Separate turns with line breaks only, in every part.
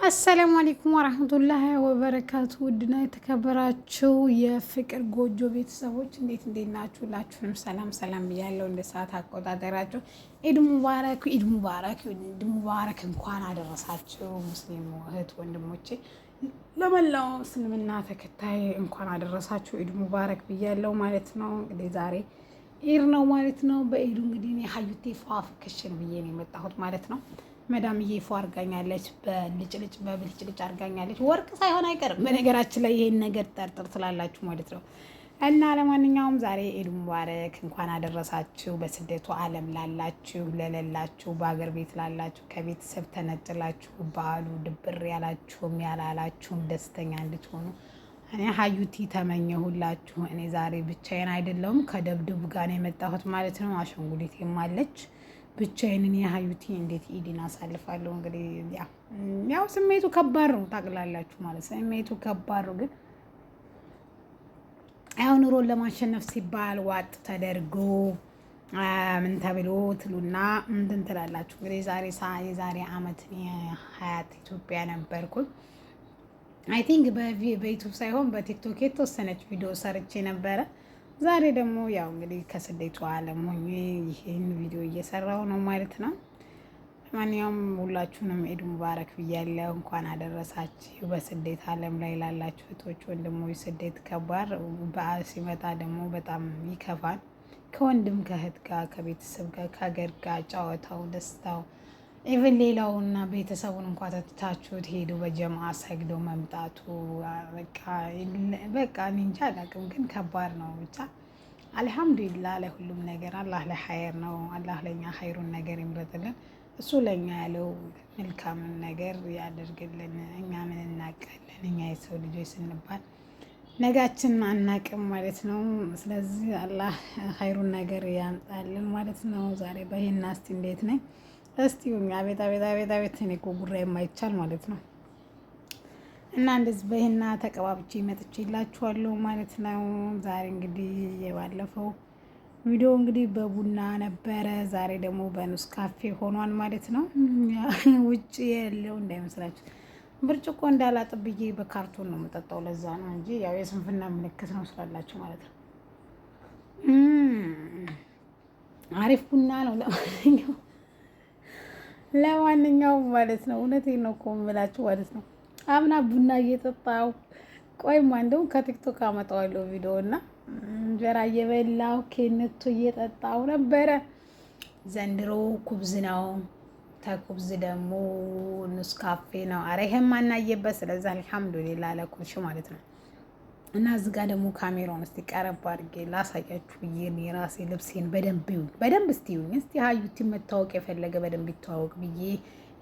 አሰላሙ አለይኩም ወራህመቱላሂ ወበረካቱ። ውድና የተከበራችሁ የፍቅር ጎጆ ቤተሰቦች እንዴት ናችሁ? ሁላችሁንም ሰላም ብያለሁ። እንደ ሰዓት አቆጣጠራችሁ ኢድ ሙባረክ እንኳን አደረሳችሁ ሙስሊም እህት ወንድሞቼ፣ ለመላው እስልምና ተከታይ እንኳን አደረሳችሁ ኢድ ሙባረክ ብያለሁ ማለት ነው። እንግዲህ ዛሬ ኢድ ነው ማለት ነው። በኢዱ እንግዲህ እኔ ሀዩቴ ፏፍክሽን ብዬ ነው የመጣሁት ማለት ነው። መዳምዬ ፎ አርጋኛለች፣ በብልጭልጭ አርጋኛለች። ወርቅ ሳይሆን አይቀርም በነገራችን ላይ ይሄን ነገር ጠርጥር ስላላችሁ ማለት ነው። እና ለማንኛውም ዛሬ ኢድ ሙባረክ እንኳን አደረሳችሁ። በስደቱ ዓለም ላላችሁ፣ ለሌላችሁ፣ በአገር ቤት ላላችሁ፣ ከቤተሰብ ተነጥላችሁ በዓሉ ድብር ያላችሁም ያላላችሁም ደስተኛ እንድትሆኑ እኔ ሀዩቲ ተመኘሁላችሁ። እኔ ዛሬ ብቻዬን አይደለሁም ከደብድቡ ጋር ነው የመጣሁት ማለት ነው። አሻንጉሊቴም አለች። ብቻዬን እኔ ሀዩቲ እንዴት ኢድን አሳልፋለሁ? እንግዲህ ያው ስሜቱ ከባድ ነው ታቅላላችሁ ማለት ስሜቱ ከባድ ነው። ግን ያው ኑሮን ለማሸነፍ ሲባል ዋጥ ተደርጎ ምን ተብሎ ትሉና እንትን ትላላችሁ። እንግዲህ የዛሬ አመት ሀያት ኢትዮጵያ ነበርኩኝ። አይ ቲንክ በዩቱብ ሳይሆን በቲክቶክ የተወሰነች ቪዲዮ ሰርቼ ነበረ። ዛሬ ደግሞ ያው እንግዲህ ከስደቱ ዓለም ሆኜ ይህን ቪዲዮ እየሰራው ነው ማለት ነው። ማንኛውም ሁላችሁንም ኢድ ሙባረክ ብያለሁ። እንኳን አደረሳችሁ። በስደት ዓለም ላይ ላላችሁ እህቶች ወንድሞች፣ ስደት ከባድ በዓል ሲመጣ ደግሞ በጣም ይከፋል። ከወንድም ከእህት ጋር ከቤተሰብ ጋር ከሀገር ጋር ጨዋታው ደስታው ኢቨን ሌላውና ቤተሰቡን እንኳ ተትታችሁት ሄዱ በጀማ ሰግዶ መምጣቱ በቃ እንጃ አላውቅም፣ ግን ከባድ ነው። ብቻ አልሐምዱሊላህ ለሁሉም ነገር አላህ ለኸይር ነው። አላህ ለኛ ኸይሩን ነገር ይምረጥልን። እሱ ለኛ ያለው መልካምን ነገር ያደርግልን። እኛ ምን እናውቃለን? እኛ የሰው ልጆች ስንባል ነጋችን አናቅም ማለት ነው። ስለዚህ አላህ ኸይሩን ነገር ያምጣልን ማለት ነው። ዛሬ በይና እስቲ እንዴት ነኝ? እስቲ አቤት እኔ እኮ ጉራ የማይቻል ማለት ነው። እና እንደዚህ በይና ተቀባብቼ መጥቼላችኋለሁ ማለት ነው። ዛሬ እንግዲህ የባለፈው ቪዲዮ እንግዲህ በቡና ነበረ፣ ዛሬ ደግሞ በኑስ ካፌ ሆኗል ማለት ነው። ውጭ ያለው እንዳይመስላችሁ ብርጭቆ እንዳላጥብዬ በካርቶን ነው የምጠጣው። ለዛ ነው እንጂ ያው የስንፍና ምልክት ነው ስላላችሁ ማለት ነው። አሪፍ ቡና ነው ለማንኛውም ማለት ነው። እውነቴን ነው እኮ የምላችሁ ማለት ነው። አምና ቡና እየጠጣው ቆይማ እንደውም ከቲክቶክ አመጣዋለሁ ቪዲዮ እና እንጀራ እየበላው ኬነቶ እየጠጣው ነበረ። ዘንድሮ ኩብዝ ነው፣ ተኩብዝ ደግሞ ኑስ ካፌ ነው። አረ ይሄን ማናየበት። ስለዚህ አልሐምዱሊላህ ለኩልሽ ማለት ነው። እና እዚህ ጋር ደግሞ ካሜራውን እስቲ ቀረብ አድርጌ ላሳያችሁ ብዬ የራሴ ልብሴን በደንብ እስቲዩኝ እስቲ ሀዩቲ መታወቅ የፈለገ በደንብ ይተዋወቅ ብዬ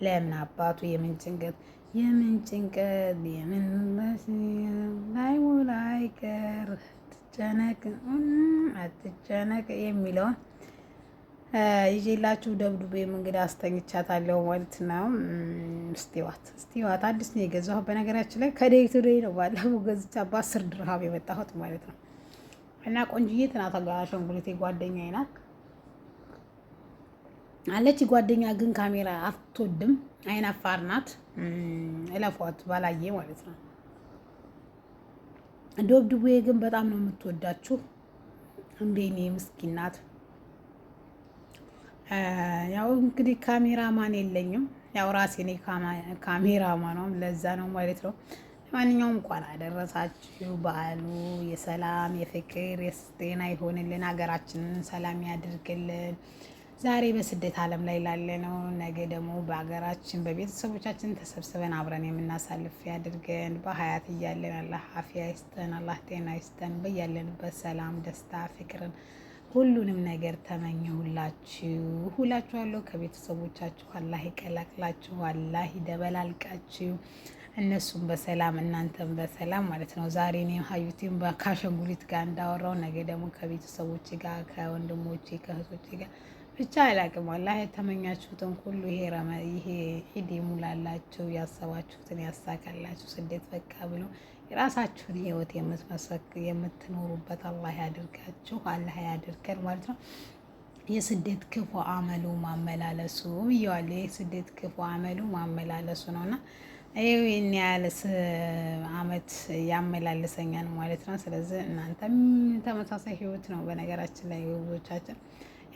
ለምን አባቱ የምን ጭንቀት ላይ ቀር አትጨነቅ የሚለውን ይዤላችሁ ደብዱቤም እንግዲህ አስተኝቻታለሁ ማለት ነው። እስቲዋት አዲስ ነው የገዛሁት። በነገራችን ላይ ከዴይ ቱ ዴይ ነው ባለፈው ገዝቻ በ10 ድርሃም የመጣሁት ማለት ነው። እና ቆንጅዬ ትናት አሻንጉሊቴ ጓደኛዬ ናት አለች። ጓደኛ ግን ካሜራ አትወድም፣ አይናፋር ናት። እለፏት ባላየ ማለት ነው። ደብዱቤ ግን በጣም ነው የምትወዳችሁ። እንደኔ ምስኪን ናት። ያው እንግዲህ ካሜራማን የለኝም፣ ያው ራሴ ነኝ ካሜራማኗም፣ ለዛ ነው ማለት ነው። ለማንኛውም እንኳን አደረሳችሁ። በዓሉ የሰላም የፍቅር የጤና ይሆንልን፣ ሀገራችንን ሰላም ያድርግልን። ዛሬ በስደት ዓለም ላይ ላለ ነው፣ ነገ ደግሞ በሀገራችን በቤተሰቦቻችን ተሰብስበን አብረን የምናሳልፍ ያድርገን። በሀያት እያለን አላህ አፊያ ይስጠን፣ አላህ ጤና ይስጠን። በያለንበት ሰላም፣ ደስታ፣ ፍቅርን ሁሉንም ነገር ተመኘሁላችሁ ሁላችኋለሁ። ከቤተሰቦቻችሁ አላህ ይቀላቅላችሁ፣ አላህ ይደበላልቃችሁ። እነሱም በሰላም እናንተም በሰላም ማለት ነው። ዛሬ እኔም ሀዩቲም ከአሻንጉሊት ጋር እንዳወራው ነገ ደግሞ ከቤተሰቦች ጋር ከወንድሞቼ ከእህቶቼ ጋር ብቻ አላቅም። አላህ የተመኛችሁትን ሁሉ ይሄ ኢድ ይሙላላችሁ፣ ያሰባችሁትን ያሳካላችሁ። ስደት በቃ ብሎ የራሳችሁን ህይወት የምትኖሩበት አላህ ያድርጋችሁ፣ አላህ ያድርገን ማለት ነው። የስደት ክፉ አመሉ ማመላለሱ ብየዋለሁ። የስደት ክፉ አመሉ ማመላለሱ ነውና ይህን ያህል አመት ያመላልሰኛል ማለት ነው። ስለዚህ እናንተም ተመሳሳይ ህይወት ነው። በነገራችን ላይ ብዙዎቻችን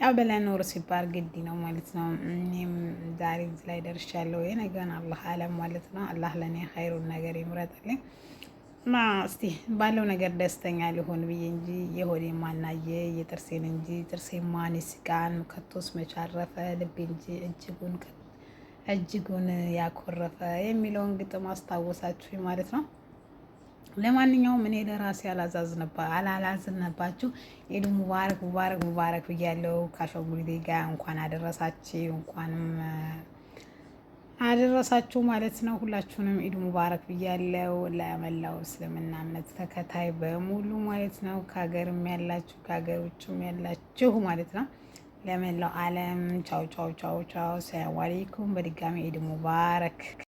ያው በለኖር ሲባል ግድ ነው ማለት ነው። እኔም ዛሬ እዚህ ላይ ደርሻለሁ። የነገን አላህ አለም ማለት ነው። አላህ ለእኔ ኸይሩን ነገር ይምረጥልኝ እና እስቲ ባለው ነገር ደስተኛ ሊሆን ብዬ እንጂ የሆዴ ማናየ የጥርሴን እንጂ ጥርሴን ማን ይስቃን ከቶስ መቻረፈ ልቤ እንጂ እጅጉን ያኮረፈ የሚለውን ግጥም አስታወሳችሁ ማለት ነው። ለማንኛውም እኔ ለራሴ አላላዝንባችሁ ኢድ ሙባረክ ሙባረክ ሙባረክ ብያለሁ። ከአሻንጉሊቴ ጋር እንኳን አደረሳችሁ እንኳንም አደረሳችሁ ማለት ነው። ሁላችሁንም ኢድ ሙባረክ ብያለሁ። ለመላው እስልምና እምነት ተከታይ በሙሉ ማለት ነው። ከሀገርም ያላችሁ ከሀገር ውጭም ያላችሁ ማለት ነው። ለመላው ዓለም ቻው ቻው ቻው ቻው። ሰላም አለይኩም። በድጋሚ ኢድ ሙባረክ